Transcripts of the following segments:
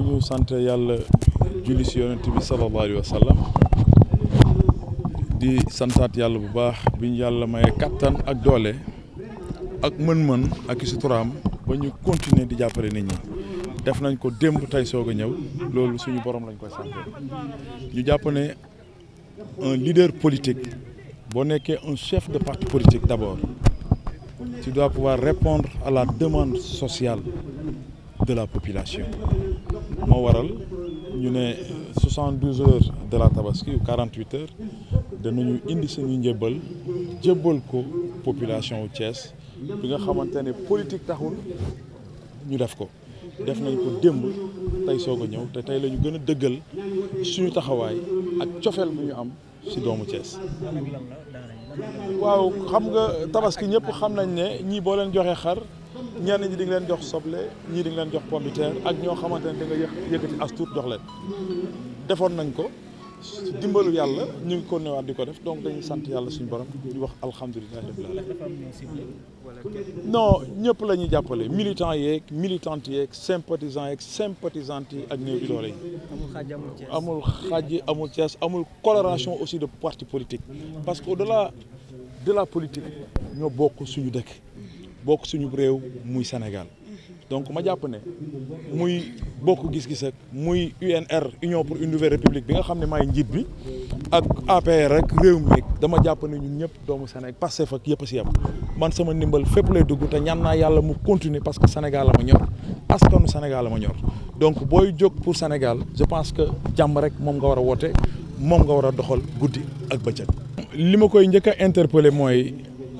ñu sant yàlla julli si yonent bi sallallahu alayhi wa sallam di santaat yàlla bu baax bi ñu yàlla maye kattan ak doole ak mën-mën ak suturaam ba ñu continuer di jàppale nit ñi def nañ ko démb tey soog a ñëw loolu suñu borom lañ koy sant ñu jàpp ne un leader politique boo nekkee un chef de parti politique d'abord tu dois pouvoir répondre à la demande sociale de la population moo waral ñu ne 72 heures de la tabaski ou 48 heures danañu indi suñu njëbbal jébbal ko population wu Thiès bi nga xamante ne politique taxul ñu def ko def nañ ko démb tey soog a ñëw te tey la ñu gën a dëggal suñu taxawaay ak cofeel bu ñu am ci doomu Thiès. waaw xam nga tabaski ñëpp xam nañ ne ñii boo leen joxee xar ñenn ñi di nga leen jox soble ñii di nga leen jox pomme de terre ak ñoo xamante ne da nga yëkkati as tuut jox leen defoon nañ ko dimbalu yàlla ñu ngi ko newaat di ko def donc dañuy sant yàlla suñu borom di wax alhamdulilah rabbil alamin non ñëpp la ñuy jàppale militants yeeg militantes yeeg sympathisants yeeg sympathisantes yi ak néew di doole yi amul xaaj amul Thiès amul coloration aussi de parti politique parce que au-delà de la politique ñoo bokk suñu dëkk bokk suñu réew muy Sénégal donc ma jàpp ne muy bokk gis-gis ak muy UNR Union pour une nouvelle république bi nga xam ne maay njiit bi ak APR rek réew mi dama jàpp ne ñun ñëpp doomu Sénégal Pastef ak yëpp si yem man sama ndimbal fépp lay dugg te ñaan naa yàlla mu continuer parce que Sénégal la ma ñor askanu Sénégal la ma ñor donc booy jóg pour Sénégal je pense que jàmm rek moom nga war a woote moom nga war a doxal guddi ak bëccëg. li ma koy njëkk a interpeller mooy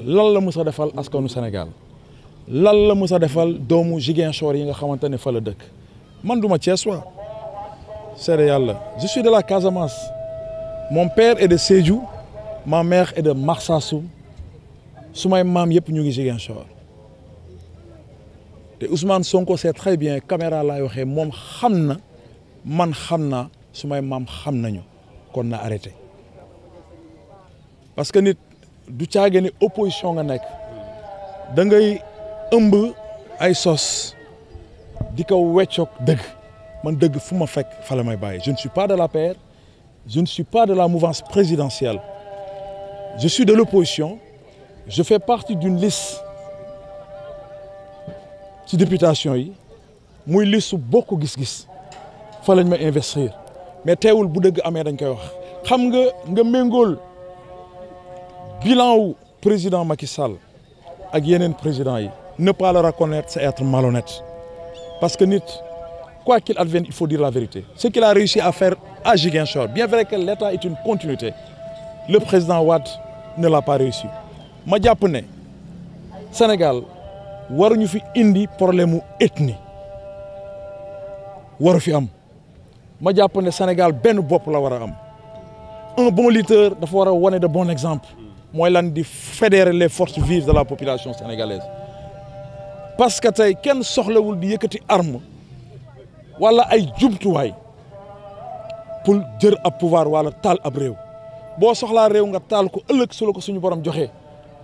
lan la mës a defal askanu Sénégal. lan la mës a defal doomu Ziguinchor yi nga xamante ne fa la dëkk man duma Thiessois seede yàlla je suis de la Casamance mon père est de Sédhiou ma mère est de Marsassoum su may maam yëpp ñu ngi Ziguinchor te Ousmane Sonko c'est très bien caméra laay waxee moom xam na man xam naa su may maam xam nañu kon na arrêté parce que nit du caage ni opposition nga nekk da ngay ëmb ay sos di ko weccoog dëgg man dëgg fu ma fekk fa la may bàyyi je ne suis pas de l'APR je ne suis pas de la mouvance présidentielle je suis de l'opposition je fais partie d'une liste ci députation yi muy liste su bokk gis-gis fa lañ ma investir mais teewul bu dëgg amee dañ koy wax xam nga méngool bilan wu président Macky Sall ak yeneen président yi ne pas le reconnaître c'est être malhonnête parce que nit quoi qu'il advienne il faut dire la vérité ce qu'il a réussi à faire à Ziguinchor bien vrai que l'État est une continuité le président Wade ne l'a pas réussi ma jàpp ne Sénégal waruñu fi indi problème mu ethnie waru fi am ma jàpp ne Sénégal benn bopp la war a am un bon leader dafa war a wane de bon exemple mooy lan di fédérer les forces vives de la population sénégalaise parce que tey kenn soxlawul di yëkkati arme wala ay jumtuwaay pour jër ab pouvoir wala taal ab réew boo soxlaa réew nga taal ko ëllëg su la ko suñu borom joxee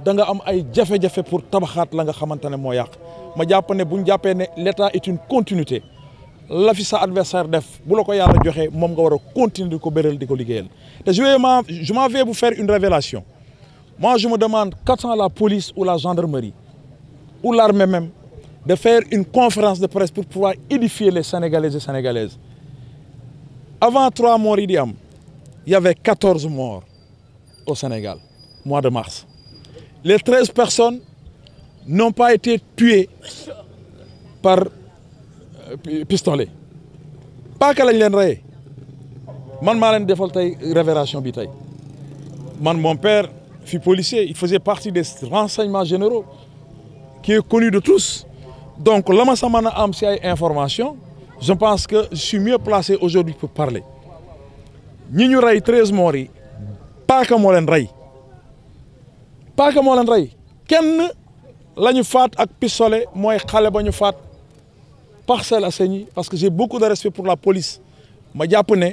da nga am ay jafe-jafe pour tabaxaat la nga xamante ne moo yàq ma jàpp ne bu ñu jàppee ne l'État est une continuité la fi sa adversaire def bu la ko yàlla joxee moom nga war a continuer di ko béral di ko liggéeyal te je m'en vais vous faire une révélation moi je me demande qu'attend la police ou la gendarmerie ou l'armée même de faire une conférence de presse pour pouvoir édifier les Sénégalais et Sénégalaises. Avant 3 morts yi di am, il y avait 14 morts au Sénégal, mois de mars. Les 13 personnes n'ont pas été tuées par pistolet. Pas que lañ leen reyee man maa leen defal tey révélation bi tey man mon père fut policier, il faisait partie des renseignements généraux qui est connu de tous. Donc la ma sa mën a am si ay information je pense que je suis mieux placé aujourd'hui pour parler ñi ñu rey 13 morts yi paaka moo leen rey paaka moo leen rey kenn la ñu faat ak pistolet mooy xale ba ñu faat Parcelles Assainies parce que j'ai beaucoup de respect pour la police ma jàpp ne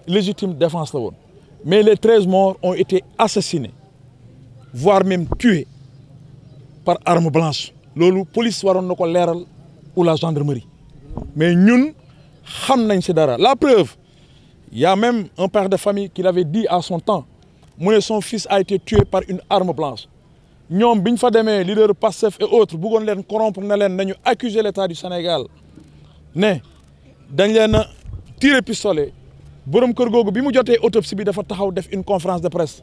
légitime défense la woon mais les 13 morts ont été assassinés voire même tués par arme blanche loolu police waroon na ko leeral ou la gendarmerie mais ñun xam nañ ci dara. La preuve, il y a même un père de famille qui l'avait dit à son temps, son fils a été tué par une arme blanche. ñoom bi ñu fa demee leader Pastef et autres bëggoon leen corrompre ne leen nañu accuser l'État du Sénégal ne dañ leen a tiré pistolet borom kër googu bi mu jotee autopsie bi dafa taxaw def une conférence de presse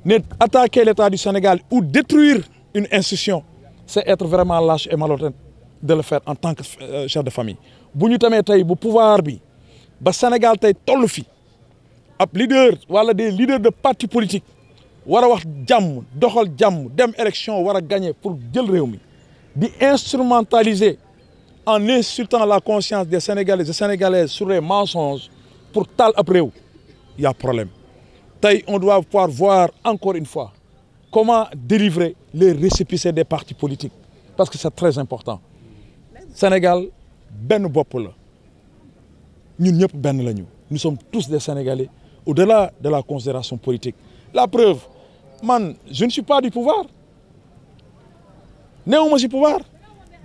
ne attaquer l'État du Sénégal ou détruire une institution c'est être vraiment lâche et malhonnête de le faire en tant que chef de famille. bu ñu tamee tey bu pouvoir bi ba Sénégal tey toll fi ab leader wala des leaders de parti politique war a wax jàmm doxal jàmm dem élection war a gagner pour jël réew mi di instrumentaliser en insultant la conscience des Sénégalais et Sénégalaises sur les mensonges pour taal ab réew y a problème. Tey on doit pouvoir voir encore une fois comment délivrer les récépissés des partis politiques parce que c'est très important. Sénégal benn bopp la ñun ñëpp benn lañu nous sommes tous des Sénégalais au-delà de la considération politique. La preuve man je ne suis pas du pouvoir néewuma ci pouvoir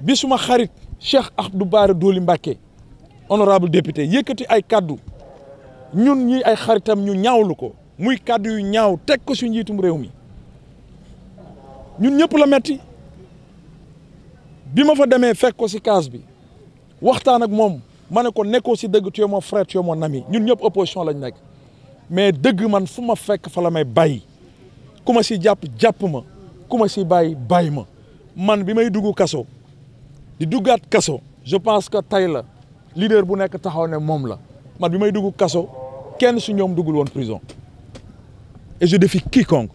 bi suma xarit Cheikh Abdou Bara Dolly Mbacké honorable député yëkkati ay kaddu ñun ñi ay xaritam ñu ñaawlu ko muy kaddu yu ñaaw teg ko ci njiitum réew mi ñun ñëpp la metti bi ma fa demee fekk ko ci case bi waxtaan ak moom ma ne ko nekkoo ci dëgg tu es mon frère tu es mon ami ñun ñëpp opposition lañ nekk mais dëgg man fu ma fekk fa la may bàyyi ku ma ci jàpp ma ku ma ci bàyyi ma man bi may dugg kaso di duggaat kaso je pense que tey la leader bu nekk taxaw ne moom la man bi may dugg kaso kenn su ñoom duggul woon prison et je défie quiconque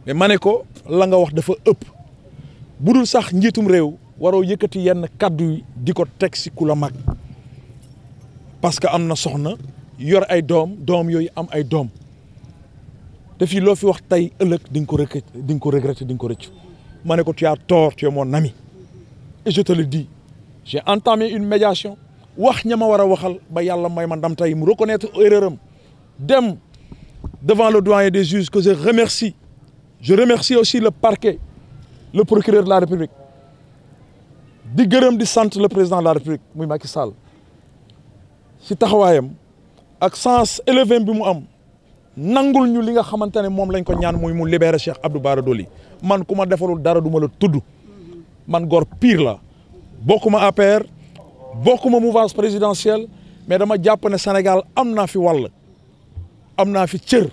mais ma ne ko la nga wax dafa ëpp bu dul sax njiitum réew waroo yëkkati yenn kaddu yi di ko teg ci ku la mag parce que am na soxna yor ay doom yooyu am ay doom te fii loo fi wax tey ëllëg di nga ko regretter di nga ko rëccu ma ne ko tu as tort tu es mon ami et je te le dis j'ai entamé une médiation wax ña ma war a waxal ba yàlla may ma ndam tey mu reconnaître erreur am dem devant le doyen des juges que je remercie aussi le parquet le procureur de la République di gërëm di sant le président de la République muy Macky Sall ci taxawaayam ak sens élevé bi mu am nangul ñu li nga xamante ne moom lañ ko ñaan muy mu libérer Cheikh Abdou Bara Dolly man ku ma defalul dara du ma la tudd man gor pire la bokkuma APR bokkuma mouvance présidentielle mais dama jàpp ne Sénégal am naa fi wàll am naa fi cër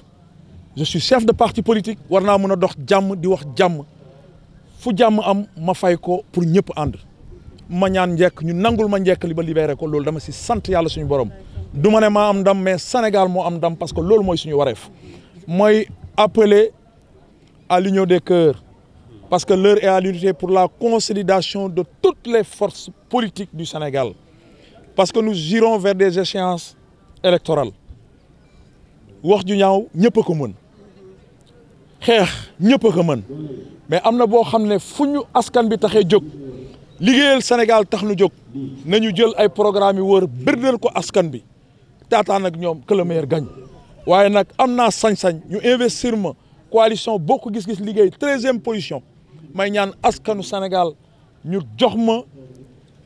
je suis chef de parti politique war naa mën a dox jàmm di wax jàmm fu jàmm am ma fay ko pour ñëpp ànd ma ñaan njekk ñu nangul ma njekk li ba libéré ko loolu dama si sant yàlla suñu borom du ma ne maa am ndam mais Sénégal moo am ndam parce que loolu mooy suñu wareef mooy appeler à l'union des cœurs parce que l'heure est à l'unité pour la consolidation de toutes les forces politiques du Sénégal parce que nous irons vers des échéances électorales wax ju ñaaw ñëpp a ko mën xeex ñëpp a ko mën mais am na boo xam ne fu ñu askan bi taxee jóg liggéeyal Sénégal tax nu jóg nañu jël ay programme yi wër bërdal ko askan bi taataan ak ñoom que le meilleur gagne waaye nag am naa sañ-sañ ñu investir ma coalition bokk gis-gis liggéey 13e position may ñaan askanu Sénégal ñu jox ma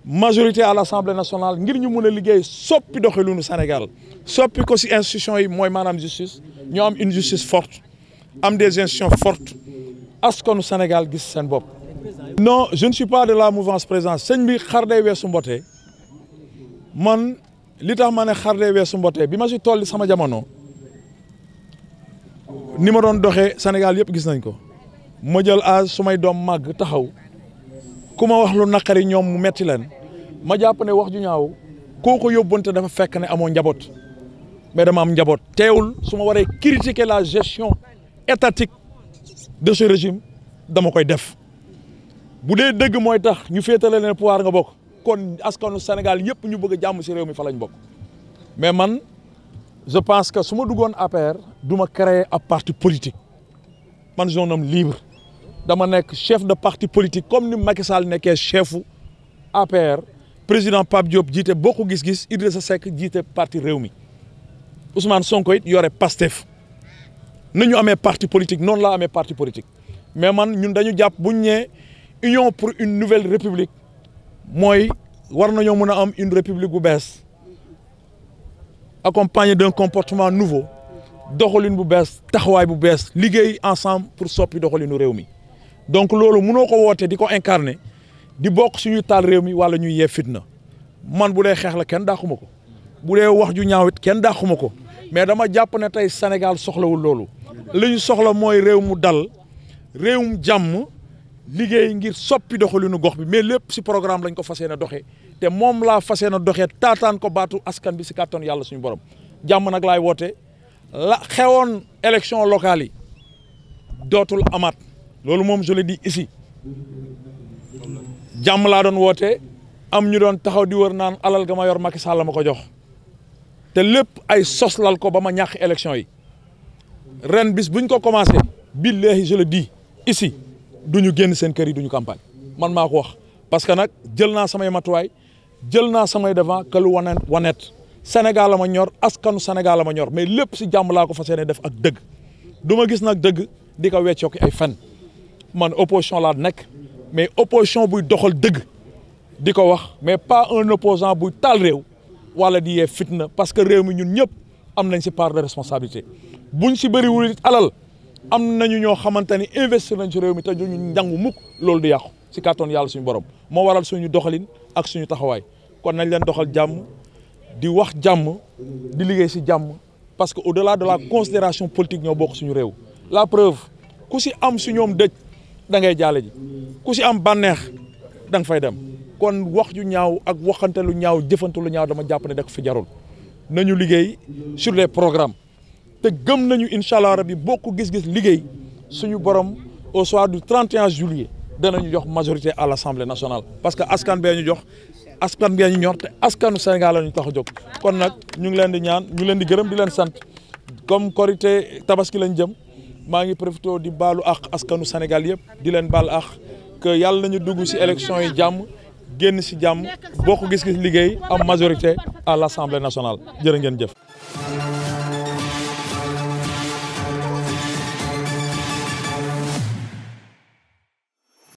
majorité à l'Assemblée nationale ngir ñu mun a liggéey soppi doxalinu Sénégal soppi ko ci institution yi mooy maanaam justice ñu am une justice forte am des institutions fortes askanu Sénégal gis seen bopp. Non, je ne suis pas de la mouvance présidentielle sëñ bi xar day weesu mbote man li tax ma ne xar day weesu mbote bi ma ci tolli sama jamono ni ma doon doxee Sénégal yëpp gis nañ ko ma jël âge su may doom màgg taxaw ku ma wax lu naqari ñoom mu metti leen ma jàpp ne wax ju ñaaw koo ko yóbbante dafa fekk ne amoo njaboot mais dama am njaboot teewul su ma waree critiquer la gestion étatique de ce régime dama koy def bu dee dëgg mooy tax ñu féetale leen pouvoir nga bokk kon askanu Sénégal yëpp ñu bëgg a jàmm ci réew mi fa lañ bokk mais man je pense que su ma duggoon APR du ma créer ab parti politique man je suis un homme libre dama nekk chef de parti politique comme ni Macky Sall nekkee chefu APR président Pape Diop jiite Bokk Gis Gis Idrissa Seck jiite parti Rewmi Ousmane Sonko it yore Pastef nañu amee parti politique noonu laa amee parti politique mais man ñun dañu jàpp bu ñu nee union pour une nouvelle république mooy war nañoo mën a am une république bu bees accompagné d'un comportement nouveau doxalin bu bees taxawaay bu bees liggéey ensemble pour soppi doxalinu réew mi donc loolu mënoo ko woote di ko incarner di bokk suñuy taal réew mi wala ñuy yee fitna man bu dee xeex la kenn daaxuma ko bu dee wax ju ñaawit kenn daaxuma ko mais dama jàpp ne tey Sénégal soxlawul loolu li ñu soxla mooy réew mu dal réewum jàmm liggéey ngir soppi doxalinu gox bi mais lépp si programme lañ ko fas yéene doxee te moom laa fas yéene doxee taataan ko baatu askan bi si kàttan yàlla suñu borom jàmm nag laay woote la xewoon élection locale yi dootul amaat loolu moom je le dis ici jàmm laa doon woote am ñu doon taxaw di wër naan alal ga ma yor Macky Sall ma ko jox te lépp ay soslal ko ba ma ñàkk élection yi ren bis buñ ko commencé billahi je le dis ici duñu génn seen kër yi duñu campagne man maa ko wax parce que nag jël naa samay matuwaay jël naa samay devant que lu wanet Sénégal la ma ñor askanu Sénégal la ma ñor mais lépp si jàmm laa ko fas yéene def ak dëgg du ma gis nag dëgg di ko weccooki ay fen man opposition laa nekk mais opposition buy doxal dëgg di ko wax mais pas un opposant buy taal réew wala di yee fitna parce que réew mi ñun ñëpp am nañ si part de responsabilité buñ si bëriwul it alal am nañu ñoo xamante ni investir nañ ci réew mi te ñu njàngu mukk loolu di yàqu si kàttan yàlla suñu borom moo waral suñu doxalin ak suñu taxawaay kon nañ leen doxal jàmm di wax jàmm di liggéey si jàmm parce que au-delà de la considération politique ñoo bokk suñu réew la preuve ku si am su ñoom dëj da ngay jaale ji ku si am bànneex da nga fay dem kon wax ju ñaaw ak waxante lu ñaaw jëfante lu ñaaw dama jàpp ne da ko fi jarul nañu liggéey sur les programmes te gëm nañu incha allah rabi bokk gis-gis liggéey suñu borom au soir du 31 juillet danañu jox majorité à l'Assemblée nationale parce que askan bee ñu jox askan bee ñu ñor te askanu Sénégal la ñu tax a jóg kon nag ñu ngi leen di ñaan ñu leen di gërëm di leen sant comme Korité Tabaski lañ jëm maa ngi profité di baalu ak askanu Sénégal yëpp di leen baal ak que yàlla nañu dugg ci élection yi jàmm génn ci jàmm bokk gis-gis liggéey am majorité à l'Assemblée nationale jërë ngeen jëf.